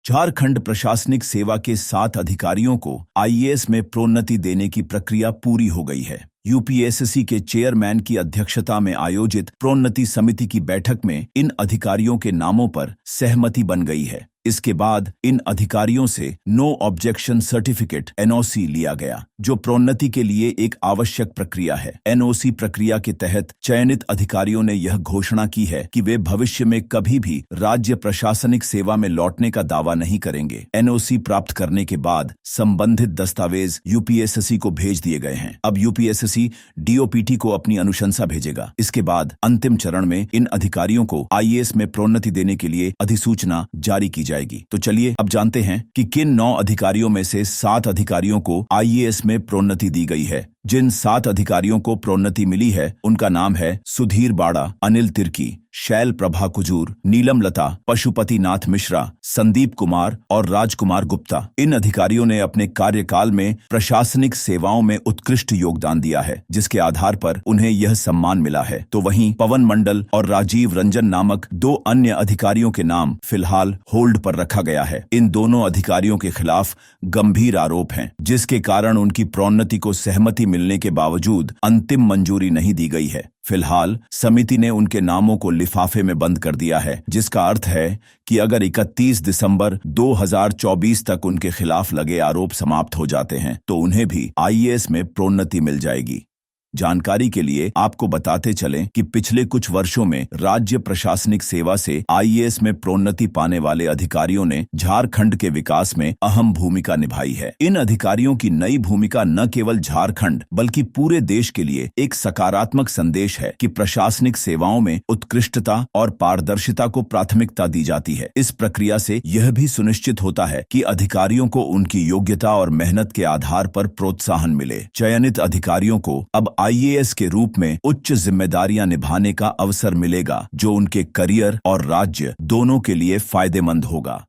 झारखंड प्रशासनिक सेवा के 7 अधिकारियों को आईएएस में प्रोन्नति देने की प्रक्रिया पूरी हो गई है। यूपीएससी के चेयरमैन की अध्यक्षता में आयोजित प्रोन्नति समिति की बैठक में इन अधिकारियों के नामों पर सहमति बन गई है। इसके बाद इन अधिकारियों से नो ऑब्जेक्शन सर्टिफिकेट एनओसी लिया गया, जो प्रोन्नति के लिए एक आवश्यक प्रक्रिया है। एनओसी प्रक्रिया के तहत चयनित अधिकारियों ने यह घोषणा की है कि वे भविष्य में कभी भी राज्य प्रशासनिक सेवा में लौटने का दावा नहीं करेंगे। एनओसी प्राप्त करने के बाद संबंधित दस्तावेज यूपीएससी को भेज दिए गए हैं। अब यूपीएससी डीओपीटी को अपनी अनुशंसा भेजेगा। इसके बाद अंतिम चरण में इन अधिकारियों को आईएएस में प्रोन्नति देने के लिए अधिसूचना जारी की जाएगी। तो चलिए अब जानते हैं कि किन 9 अधिकारियों में से 7 अधिकारियों को आईएएस में प्रोन्नति दी गई है। जिन 7 अधिकारियों को प्रोन्नति मिली है उनका नाम है सुधीर बाड़ा, अनिल तिर्की, शैल प्रभा कुजूर, नीलम लता, पशुपति नाथ मिश्रा, संदीप कुमार और राजकुमार गुप्ता। इन अधिकारियों ने अपने कार्यकाल में प्रशासनिक सेवाओं में उत्कृष्ट योगदान दिया है, जिसके आधार पर उन्हें यह सम्मान मिला है। तो वहीं पवन मंडल और राजीव रंजन नामक 2 अन्य अधिकारियों के नाम फिलहाल होल्ड पर रखा गया है। इन दोनों अधिकारियों के खिलाफ गंभीर आरोप हैं, जिसके कारण उनकी प्रोन्नति को सहमति मिलने के बावजूद अंतिम मंजूरी नहीं दी गई है। फिलहाल समिति ने उनके नामों को लिफाफे में बंद कर दिया है, जिसका अर्थ है कि अगर 31 दिसंबर 2024 तक उनके खिलाफ लगे आरोप समाप्त हो जाते हैं तो उन्हें भी आईएएस में प्रोन्नति मिल जाएगी। जानकारी के लिए आपको बताते चलें कि पिछले कुछ वर्षों में राज्य प्रशासनिक सेवा से आईएएस में प्रोन्नति पाने वाले अधिकारियों ने झारखंड के विकास में अहम भूमिका निभाई है। इन अधिकारियों की नई भूमिका न केवल झारखंड बल्कि पूरे देश के लिए एक सकारात्मक संदेश है कि प्रशासनिक सेवाओं में उत्कृष्टता और पारदर्शिता को प्राथमिकता दी जाती है। इस प्रक्रिया से यह भी सुनिश्चित होता है कि अधिकारियों को उनकी योग्यता और मेहनत के आधार पर प्रोत्साहन मिले। चयनित अधिकारियों को अब आईएएस के रूप में उच्च जिम्मेदारियां निभाने का अवसर मिलेगा, जो उनके करियर और राज्य दोनों के लिए फायदेमंद होगा।